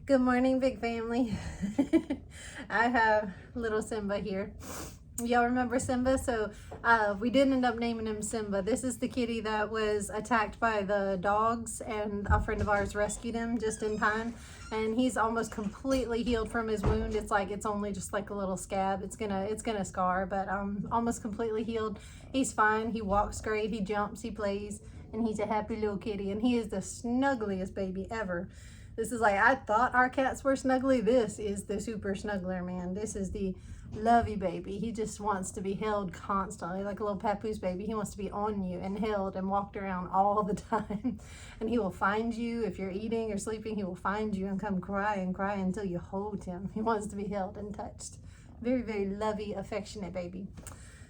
Good morning, big family. I have little Simba here. Y'all remember Simba? So we did end up naming him Simba. This is the kitty that was attacked by the dogs, and a friend of ours rescued him just in time. And he's almost completely healed from his wound. It's only just like a little scab. It's gonna scar, but almost completely healed. He's fine. He walks great. He jumps. He plays, and he's a happy little kitty. And he is the snuggliest baby ever. This is like, I thought our cats were snuggly. This is the super snuggler, man. This is the lovey baby. He just wants to be held constantly, like a little papoose baby. He wants to be on you and held and walked around all the time. And he will find you if you're eating or sleeping. He will find you and come cry and cry until you hold him. He wants to be held and touched. Very, very lovey, affectionate baby.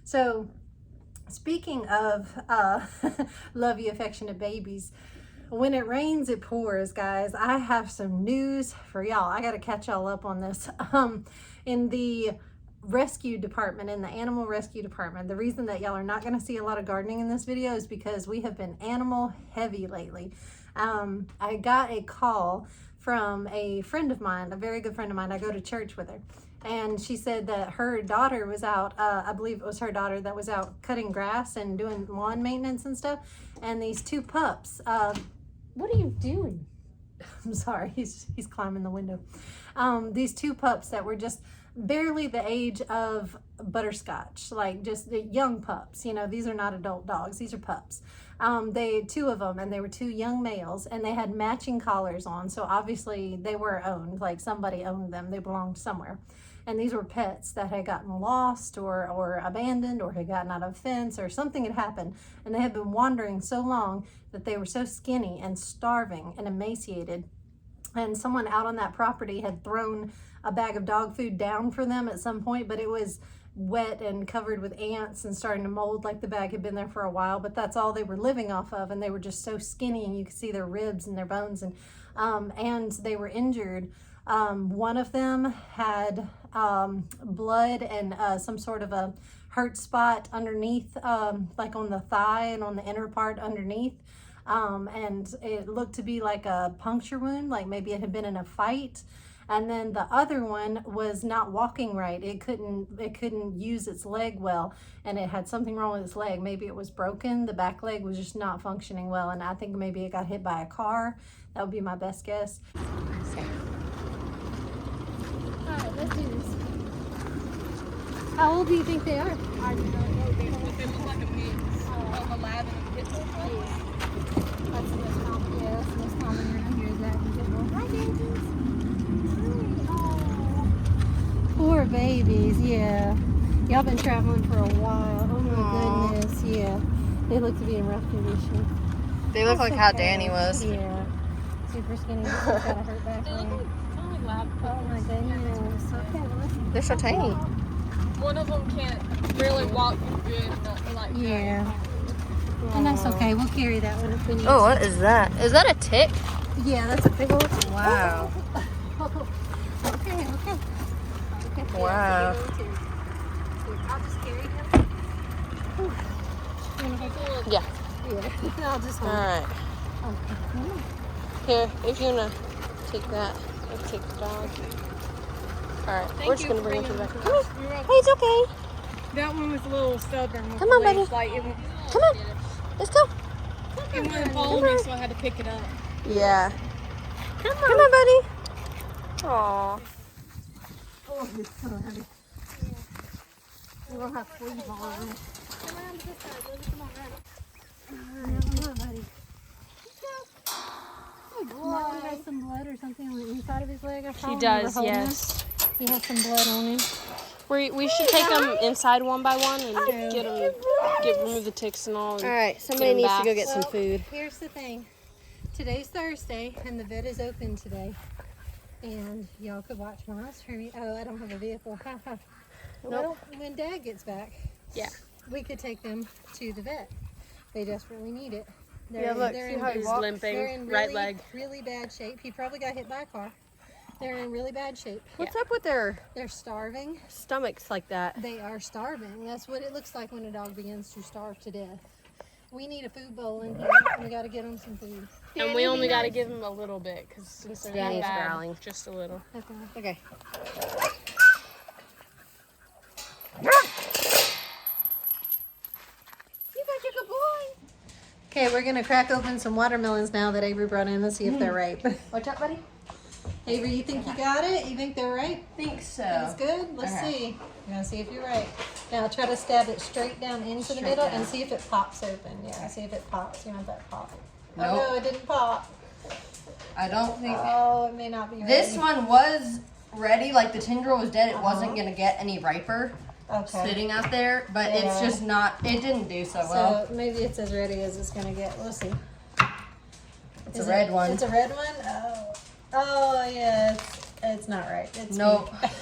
So speaking of lovey, affectionate babies, when it rains, it pours, guys. I have some news for y'all. I got to catch y'all up on this. In the rescue department, in the animal rescue department, the reason that y'all are not going to see a lot of gardening in this video is because we have been animal heavy lately. I got a call from a friend of mine, a very good friend of mine. I go to church with her. And she said that her daughter was out, I believe it was her daughter that was out cutting grass and doing lawn maintenance and stuff. And these two pups, what are you doing? I'm sorry, he's climbing the window. These two pups that were just barely the age of butterscotch, like just the young pups. You know, these are not adult dogs, these are pups. Two of them, and they were two young males, and they had matching collars on. So obviously they were owned, like somebody owned them. They belonged somewhere. And these were pets that had gotten lost or abandoned, or had gotten out of a fence, or something had happened. And they had been wandering so long that they were so skinny and starving and emaciated. And someone out on that property had thrown a bag of dog food down for them at some point, but it was wet and covered with ants and starting to mold, like the bag had been there for a while. But that's all they were living off of, and they were just so skinny, and you could see their ribs and their bones, and they were injured. One of them had blood and some sort of a hurt spot underneath, like on the thigh and on the inner part underneath. And it looked to be like a puncture wound, like maybe it had been in a fight. And then the other one was not walking right. It couldn't use its leg well, and it had something wrong with its leg. Maybe it was broken. The back leg was just not functioning well, and I think maybe it got hit by a car. That would be my best guess. Alright, let's do this. How old do you think they are? I don't know. They look like a mix of a lab and a pit bull. That's the most common. Yeah, that's the most common around here is that and pit bull. Hi, babies. Hi. Oh. Poor babies, yeah. Y'all been traveling for a while. Oh my goodness, yeah. They look to be in rough condition. They look like how Danny was. Yeah. Super skinny. This has got a hurt back. They look like lab pits. Oh my goodness. Okay, well, let's They're so tiny. One of them can't really walk good. Like yeah. And that's okay. We'll carry that one if we need Oh, what is that? Is that a tick? Yeah, that's a big old. Wow. Okay. Wow. I'll just carry him. Yeah. Yeah. I'll just hold All right. him. Here, if you wanna take that, I'll take the dog. All right, we're just gonna bring him to the back. Come here. Hey, it's okay. that one was a little stubborn. Come on, buddy. Like Come on. Let's go. it wouldn't follow me, so I had to pick it up. Yeah. Come on, buddy. Aw. Oh, come on, honey. We don't have fleas all over it. Come on to this side, Lily. Come on, right. Come on, buddy. Now he has some blood or something on the inside of his leg. He does, yes. He has some blood on him. We should take them inside one by one and remove the ticks and all. All right, somebody needs to go get some food. Here's the thing. Today's Thursday, and the vet is open today. And y'all could watch Miles for me. Oh, I don't have a vehicle. Well, when Dad gets back, Yeah. we could take them to the vet. They desperately need it. Yeah, look, see how he's limping, They're in right leg. really bad shape. He probably got hit by a car. They're in really bad shape. What's up with their They're starving. stomachs like that? They are starving. That's what it looks like when a dog begins to starve to death. We need a food bowl in here, and we got to get them some food. And we only got to give him a little bit because since they're Yeah, that he's bad, growling. just a little. Okay. Okay, we're gonna crack open some watermelons now that Avery brought in. Let's see if they're ripe. What's up, buddy? Avery, you think you got it? You think they're ripe? Think so. It's good? Let's see. We're gonna see if you're right. Now try to stab it straight down into the middle and see if it pops open. Yeah, see if it pops. You want that pop. Nope. Oh no, it didn't pop. I don't think. Oh, it may not be ready. This one was ready. Like the tendril was dead. It wasn't gonna get any riper. Okay. Sitting out there, but it's just not. It didn't do so well. So maybe it's as ready as it's gonna get. We'll see. It's a red one. It's a red one. Oh, oh yeah. It's not right. It's nope. pink.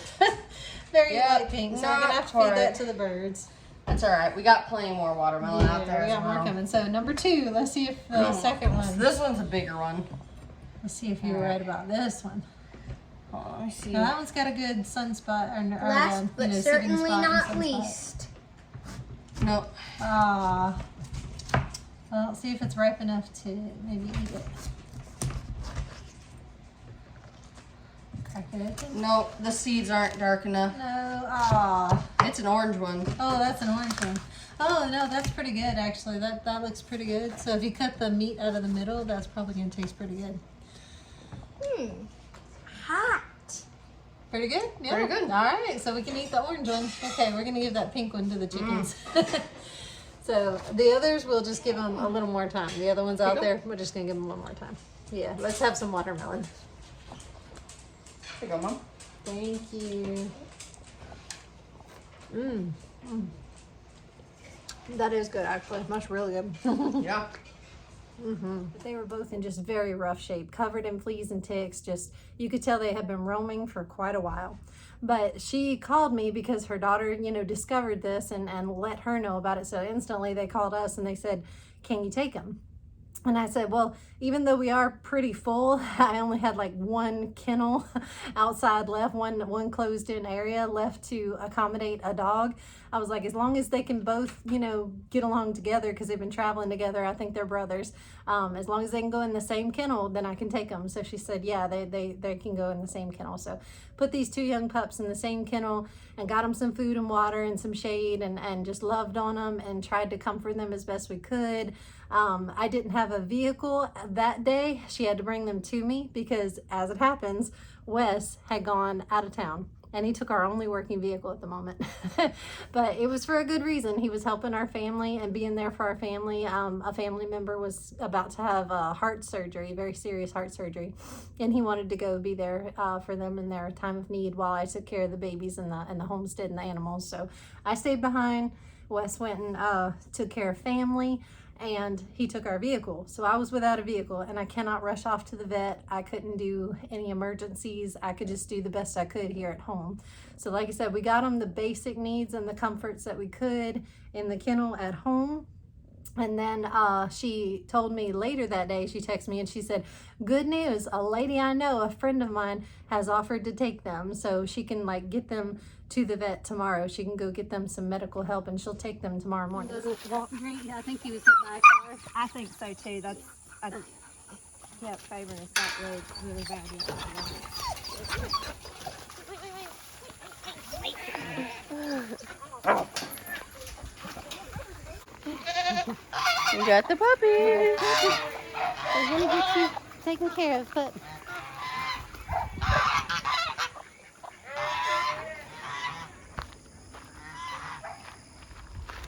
Very light pink. So we're gonna have to feed that part. to the birds. That's all right. We got plenty more watermelon out there. We got more coming. So number 2. Let's see if the second one. This one's a bigger one. Let's see if you were right about this one. Oh, let me see. Now that one's got a good sunspot. Last but certainly not least. least. Nope. Ah. Well, let's see if it's ripe enough to maybe eat it. Crack it open. Nope. The seeds aren't dark enough. No. Ah. It's an orange one. Oh, that's an orange one. Oh no, that's pretty good actually. That looks pretty good. So if you cut the meat out of the middle, that's probably gonna taste pretty good. Hot. Pretty good? Yeah. Pretty good. All right, so we can eat the orange one. Okay, we're going to give that pink one to the chickens. So the others, we'll just give them a little more time. The other ones out there, we're just going to give them one more time. Yeah, let's have some watermelon. Here you go, Mom. Thank you. That is good, actually. That's really good. Yeah. They were both in just very rough shape, covered in fleas and ticks. Just, you could tell they had been roaming for quite a while. But she called me because her daughter, discovered this and let her know about it. So instantly they called us and they said, can you take them? And I said, well, even though we are pretty full, I only had like one kennel outside left, one closed in area left to accommodate a dog. I was like, as long as they can both, get along together, because they've been traveling together, I think they're brothers. As long as they can go in the same kennel, then I can take them. So she said, yeah, they can go in the same kennel. So put these 2 young pups in the same kennel and got them some food and water and some shade and just loved on them and tried to comfort them as best we could. I didn't have a vehicle that day. She had to bring them to me because, as it happens, Wes had gone out of town and he took our only working vehicle at the moment. But it was for a good reason. He was helping our family and being there for our family. A family member was about to have a heart surgery, very serious heart surgery, and he wanted to go be there for them in their time of need while I took care of the babies and the homestead and the animals. So I stayed behind. Wes went and took care of family, and he took our vehicle. So I was without a vehicle and I cannot rush off to the vet. I couldn't do any emergencies. I could just do the best I could here at home. So like I said, we got them the basic needs and the comforts that we could in the kennel at home. And then she told me later that day, she texted me and she said, good news, a lady I know, a friend of mine, has offered to take them so she can get them to the vet tomorrow. She can go get them some medical help and she'll take them tomorrow morning. Doesn't walk great. I think he was hit by a car. I think so too. I kept favoring his back legs really bad. You got the puppy. We're gonna get you taken care of, but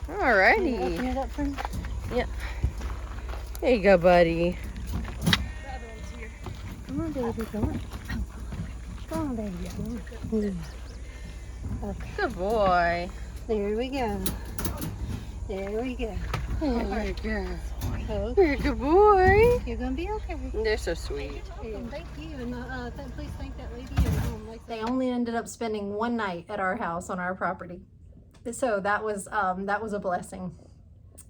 Alrighty. open it up for me. Yeah. There you go, buddy. Come on, baby, come on. Come on, baby, come on. Okay, Good boy. there we go. There we go. There you go. Okay. You're a good boy. You're gonna be okay. They're so sweet. Thank you, and please thank that lady. They only ended up spending one night at our house on our property, so that was a blessing.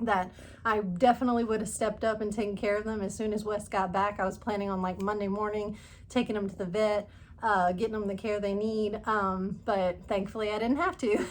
That I definitely would have stepped up and taken care of them as soon as Wes got back. I was planning on Monday morning taking him to the vet. getting them the care they need. But thankfully I didn't have to.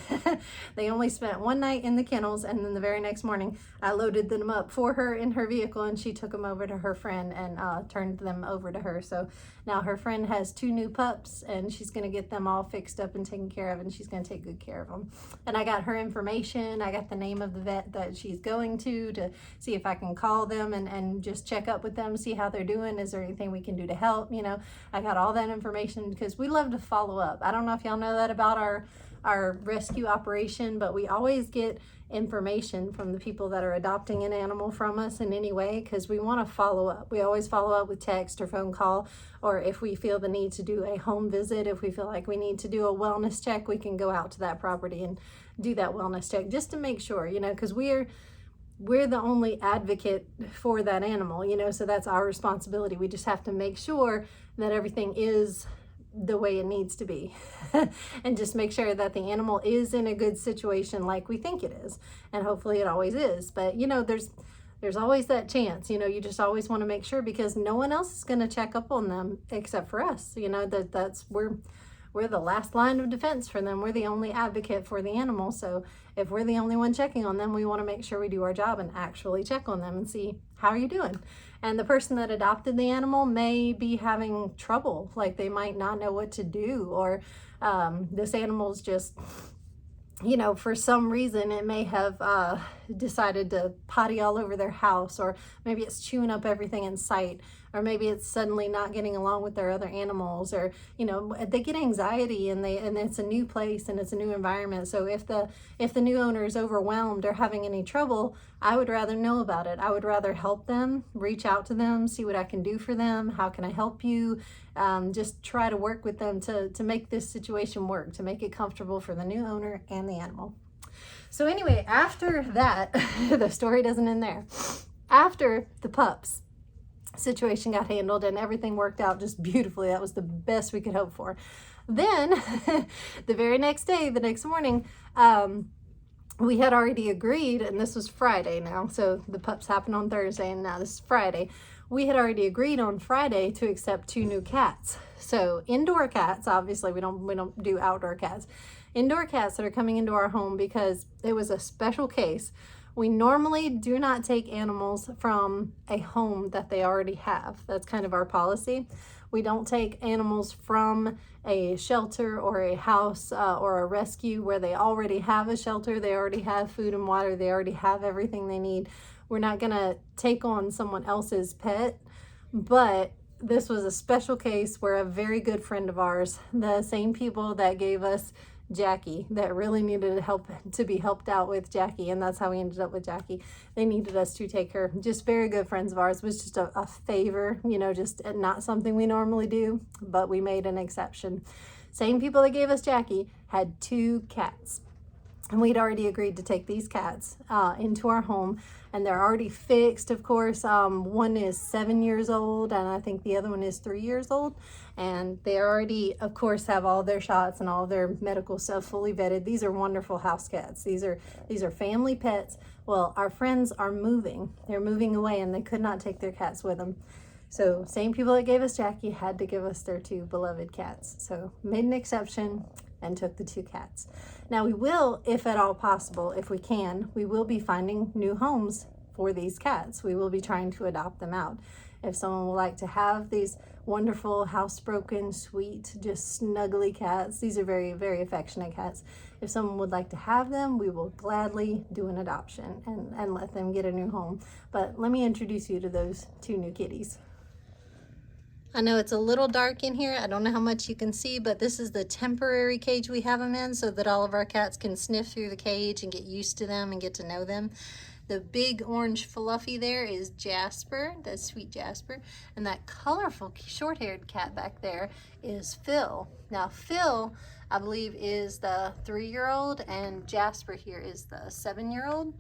They only spent one night in the kennels, and then the very next morning I loaded them up for her in her vehicle, and she took them over to her friend and turned them over to her. So now her friend has 2 new pups, and she's going to get them all fixed up and taken care of, and she's going to take good care of them. And I got her information. I got the name of the vet that she's going to see if I can call them and just check up with them, see how they're doing. Is there anything we can do to help? You know, I got all that information because we love to follow up. I don't know if y'all know that about our rescue operation, but we always get information from the people that are adopting an animal from us in any way, because we want to follow up. We always follow up with text or phone call, or if we feel the need to do a home visit, if we feel like we need to do a wellness check, we can go out to that property and do that wellness check just to make sure, you know, because we're the only advocate for that animal, you know, so that's our responsibility. We just have to make sure that everything is the way it needs to be and just make sure that the animal is in a good situation like we think it is, and hopefully it always is. But you know, there's always that chance, you know. You just always want to make sure, because no one else is going to check up on them except for us, you know. That's we're the last line of defense for them. We're the only advocate for the animal. So if we're the only one checking on them, we want to make sure we do our job and actually check on them and see, how are you doing? And the person that adopted the animal may be having trouble, like they might not know what to do, or this animal's just, you know, for some reason it may have decided to potty all over their house, or maybe it's chewing up everything in sight, or maybe it's suddenly not getting along with their other animals, or you know, they get anxiety, and it's a new place and it's a new environment. So if the new owner is overwhelmed or having any trouble, I would rather know about it. I would rather help them, reach out to them, see what I can do for them. How can I help you? Just try to work with them to make this situation work, to make it comfortable for the new owner and the animal. So anyway, after that, the story doesn't end there. After the pups situation got handled and everything worked out just beautifully, that was the best we could hope for. Then the very next day, the next morning, we had already agreed, and this was Friday now, so the pups happened on Thursday and now this is Friday. We had already agreed on Friday to accept 2 new cats. So indoor cats, obviously we don't do outdoor cats. Indoor cats that are coming into our home because it was a special case. We normally do not take animals from a home that they already have. That's kind of our policy. We don't take animals from a shelter or a house or a rescue where they already have a shelter, they already have food and water, they already have everything they need. We're not gonna take on someone else's pet, but this was a special case where a very good friend of ours, the same people that gave us Jackie, that really needed help to be helped out with Jackie, and that's how we ended up with Jackie. They needed us to take her. Just very good friends of ours. It was just a favor, you know, just not something we normally do, but we made an exception. Same people that gave us Jackie had 2 cats. And we'd already agreed to take these cats into our home, and they're already fixed, of course. One is 7 years old, and I think the other one is 3 years old. And they already, of course, have all their shots and all their medical stuff fully vetted. These are wonderful house cats. These are family pets. Well, our friends are moving. They're moving away, and they could not take their cats with them. So same people that gave us Jackie had to give us their 2 beloved cats. So made an exception and took the 2 cats. Now we will, if at all possible, if we can, we will be finding new homes for these cats. We will be trying to adopt them out. If someone would like to have these wonderful, housebroken, sweet, just snuggly cats, these are very, very affectionate cats. If someone would like to have them, we will gladly do an adoption and let them get a new home. But let me introduce you to those 2 new kitties. I know it's a little dark in here. I don't know how much you can see, but this is the temporary cage we have them in so that all of our cats can sniff through the cage and get used to them and get to know them. The big orange fluffy there is Jasper, that's sweet Jasper. And that colorful short-haired cat back there is Phil. Now Phil, I believe, is the 3-year-old, and Jasper here is the 7-year-old.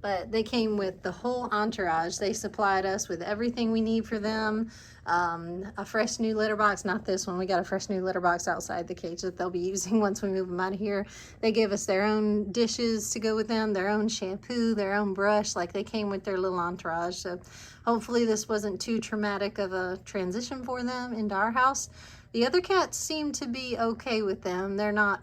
But they came with the whole entourage. They supplied us with everything we need for them. A fresh new litter box, not this one. We got a fresh new litter box outside the cage that they'll be using once we move them out of here. They gave us their own dishes to go with them, their own shampoo, their own brush. Like, they came with their little entourage. So hopefully this wasn't too traumatic of a transition for them into our house. The other cats seem to be okay with them. They're not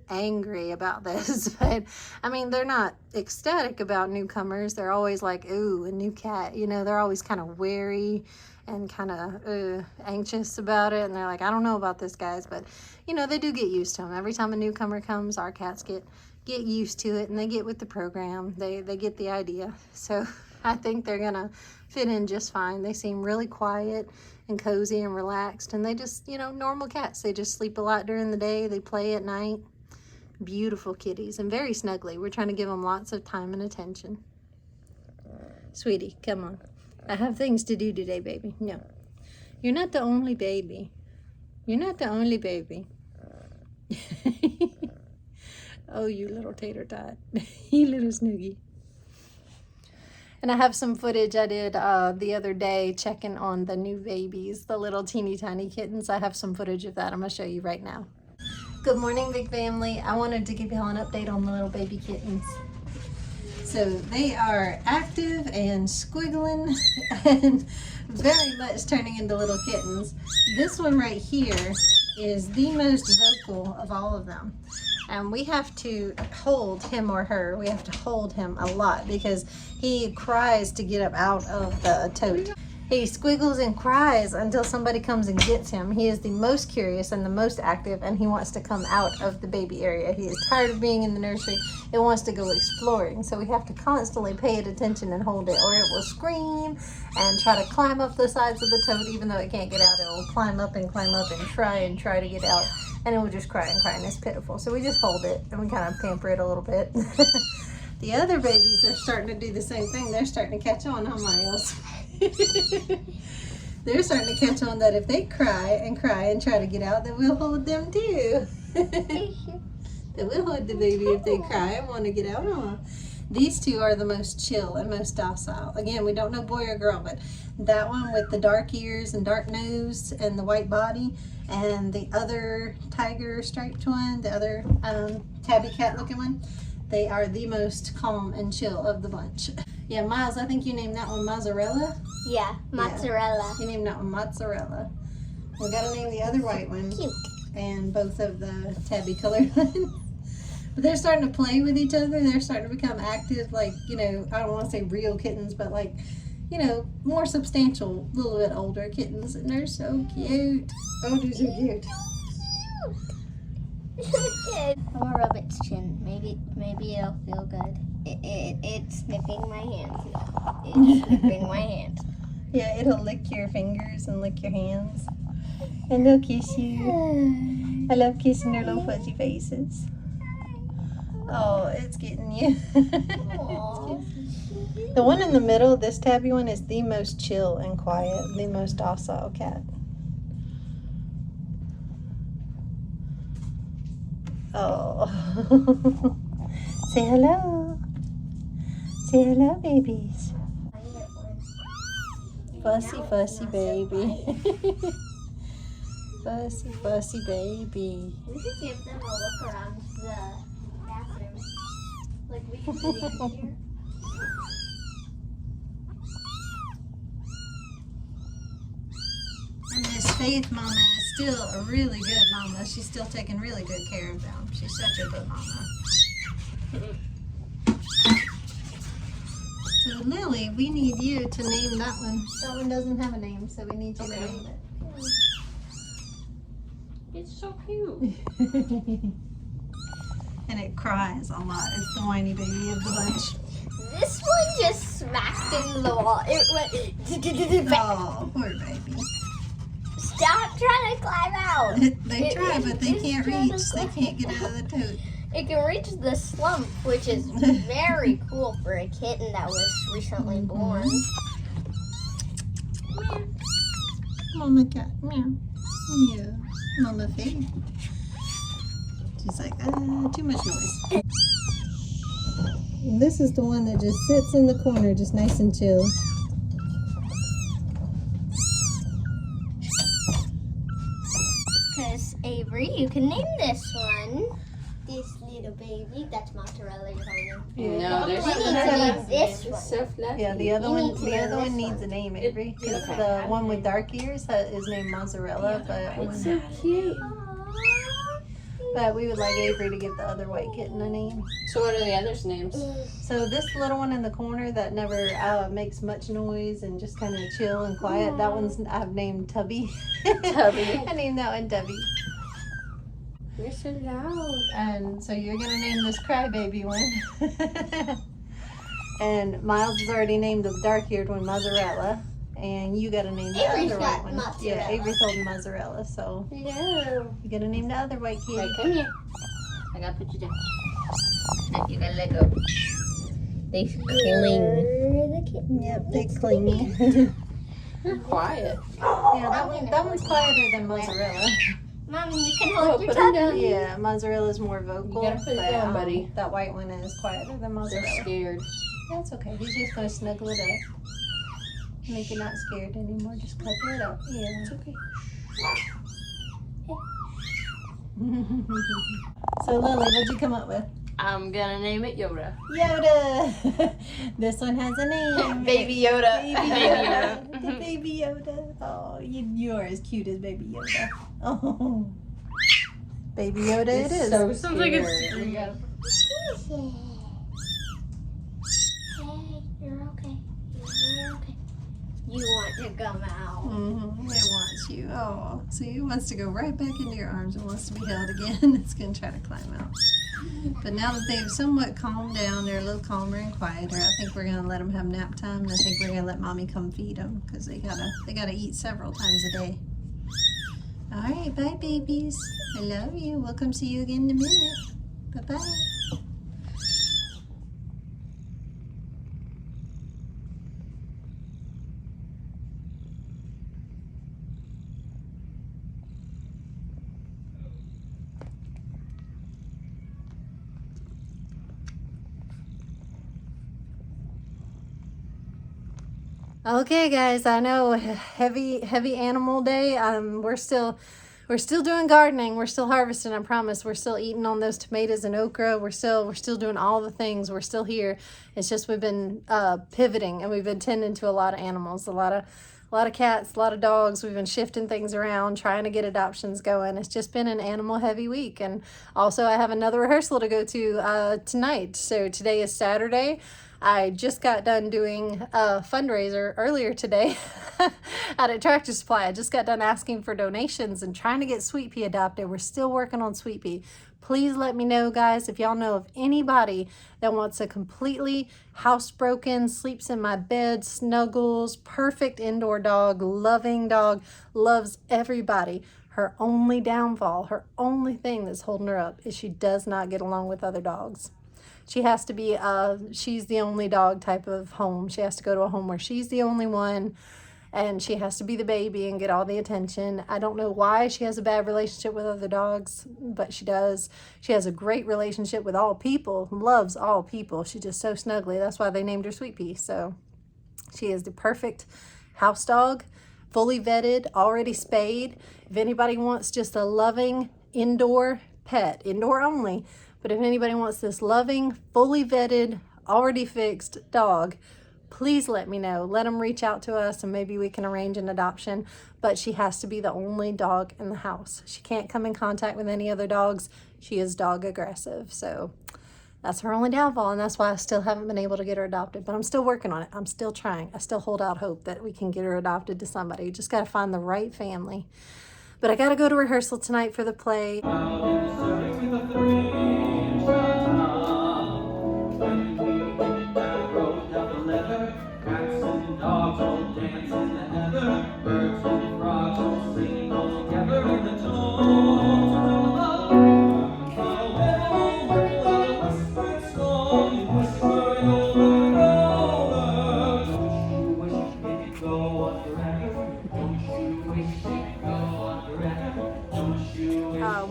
angry about this, but I mean, they're not ecstatic about newcomers. They're always like, ooh, a new cat. You know, they're always kind of wary and kind of anxious about it. And they're like, I don't know about this, guys, but you know, they do get used to them. Every time a newcomer comes, our cats get used to it, and they get with the program. They get the idea. So I think they're gonna fit in just fine. They seem really quiet and cozy and relaxed, and they just, you know, normal cats. They just sleep a lot during the day. They play at night. Beautiful kitties and very snuggly. We're trying to give them lots of time and attention. Sweetie, come on. I have things to do today, baby. No, you're not the only baby. You're not the only baby. Oh, you little tater tot. You little snoogie. And I have some footage I did the other day checking on the new babies, the little teeny tiny kittens. I have some footage of that I'm going to show you right now. Good morning, big family. I wanted to give y'all an update on the little baby kittens. So they are active and squiggling and very much turning into little kittens. This one right here is the most vocal of all of them. And we have to hold him or her. We have to hold him a lot because he cries to get up out of the tote. He squiggles and cries until somebody comes and gets him. He is the most curious and the most active, and he wants to come out of the baby area. He is tired of being in the nursery. It wants to go exploring. So we have to constantly pay it attention and hold it, or it will scream and try to climb up the sides of the tote. Even though it can't get out, it will climb up and try to get out. And it will just cry, and it's pitiful. So we just hold it, and we kind of pamper it a little bit. The other babies are starting to do the same thing. They're starting to catch on, huh, Miles? They're starting to catch on that if they cry and try to get out, then we'll hold them too. Then we'll hold the baby if they cry and want to get out. Huh? These two are the most chill and most docile. Again, we don't know boy or girl, but that one with the dark ears and dark nose and the white body, and the other tiger striped one, the other tabby cat looking one, they are the most calm and chill of the bunch. Yeah, Miles, I think you named that one Mozzarella. Yeah, mozzarella. Yeah, you named that one Mozzarella. We gotta name the other white one. Cute. And both of the tabby colored ones. But they're starting to play with each other. They're starting to become active, like, you know, I don't want to say real kittens, but like, you know, more substantial, a little bit older kittens. And they're so cute. Oh, they're so cute. I'm gonna rub its chin. Maybe it'll feel good. It's sniffing my hands. It's sniffing my hands. Yeah, it'll lick your fingers and lick your hands. And they'll kiss you. I love kissing their little fuzzy faces. Oh, it's getting you. The one in the middle, this tabby one, is the most chill and quiet, the most docile cat. Oh. Say hello. Say hello, babies. Fussy, fussy baby. Fussy, fussy baby. We could give them a look around the bathroom. Like we can do it here. And Miss Faith Mama is still a really good mama. She's still taking really good care of them. She's such a good mama. So Lily, we need you to name that one. That one doesn't have a name, so we need you to name it. It's so cute. And it cries a lot. It's the whiny baby of the bunch. This one just smacked into the wall. It went. Oh, poor baby. Stop trying to climb out. They try, but they can't reach. They can't get out of the tote. It can reach the slump, which is very cool for a kitten that was recently born. Mama cat, meow. Yeah, Mama Faith. She's like, too much noise. And this is the one that just sits in the corner, just nice and chill. Because Avery, you can name this one this little baby. That's mozzarella you're holding. Yeah. No, there's We need to name this one. so fluffy. Yeah, the other You one, need to the know other one this needs one. a name, Avery. 'Cause Okay. the one with dark ears is named Mozzarella, It's so cute. but we would like Avery to give the other white kitten a name. So what are the others' names? So this little one in the corner that never makes much noise and just kind of chill and quiet, that one's I've named Tubby. Tubby. I named that one Tubby. You're so loud. And so you're gonna name this crybaby one. And Miles has already named the dark-eared one Mozzarella. And you gotta name the Avery's other got white one. mozzarella. Yeah, Avery's holding Mozzarella, so No. you gotta name the other white kid. Right, come here. I gotta put you down. Now you gotta let go. They cling. Yep, they clingy. You're quiet. Yeah, that one's quieter than Mozzarella. Mommy, you can hold your put her tummy. down. Yeah, Mozzarella's more vocal. You gotta put it but, down, buddy. That white one is quieter than They're Mozzarella. scared. That's okay. He's just gonna snuggle it up. Make it not scared anymore. Just cuddle it up. Yeah, it's okay. So Lily, what'd you come up with? I'm gonna name it Yoda. Yoda. This one has a name. Baby Yoda. Baby Baby Yoda. Yoda. The Baby Yoda. Oh, you are as cute as Baby Yoda. Oh, Baby Yoda it is. So Sounds like it's- scared. Hey, you're okay. You're okay. You want to come out. It wants you. Oh, see, it wants to go right back into your arms and wants to be held again. It's gonna try to climb out. But now that they've somewhat calmed down, they're a little calmer and quieter. I think we're gonna let them have nap time, and I think we're gonna let Mommy come feed them because they gotta eat several times a day. All right, bye, babies. I love you. We'll come see you again in a minute. Bye bye. Okay, guys, I know heavy animal day. We're still doing gardening. We're still harvesting. I promise. We're still eating on those tomatoes and okra. We're still doing all the things. We're still here. It's just we've been pivoting and we've been tending to a lot of animals, a lot of cats, a lot of dogs. We've been shifting things around, trying to get adoptions going. It's just been an animal heavy week. And also I have another rehearsal to go to tonight. So today is Saturday. I just got done doing a fundraiser earlier today at Tractor Supply. I just got done asking for donations and trying to get Sweet Pea adopted. We're still working on Sweet Pea. Please let me know, guys, if y'all know of anybody that wants a completely housebroken, sleeps in my bed, snuggles, perfect indoor dog, loving dog, loves everybody. Her only downfall, her only thing that's holding her up is she does not get along with other dogs. She has to be, she's the only dog type of home. She has to go to a home where she's the only one and she has to be the baby and get all the attention. I don't know why she has a bad relationship with other dogs, but she does. She has a great relationship with all people, loves all people. She's just so snuggly. That's why they named her Sweet Pea. So she is the perfect house dog, fully vetted, already spayed. If anybody wants just a loving indoor pet, indoor only, but if anybody wants this loving, fully vetted, already fixed dog, please let me know. Let them reach out to us and maybe we can arrange an adoption. But she has to be the only dog in the house. She can't come in contact with any other dogs. She is dog aggressive. So that's her only downfall, and that's why I still haven't been able to get her adopted. But I'm still working on it. I'm still trying. I still hold out hope that we can get her adopted to somebody. You just got to find the right family. But I got to go to rehearsal tonight for the play.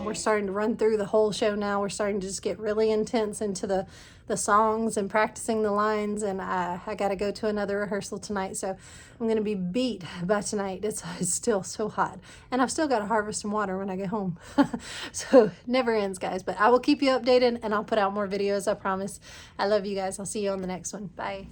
We're starting to run through the whole show now. We're starting to just get really intense into the songs and practicing the lines, and I got to go to another rehearsal tonight, so I'm going to be beat by tonight. It's still so hot, and I've still got to harvest some water when I get home. So it never ends, guys, but I will keep you updated, and I'll put out more videos, I promise. I love you guys. I'll see you on the next one. Bye.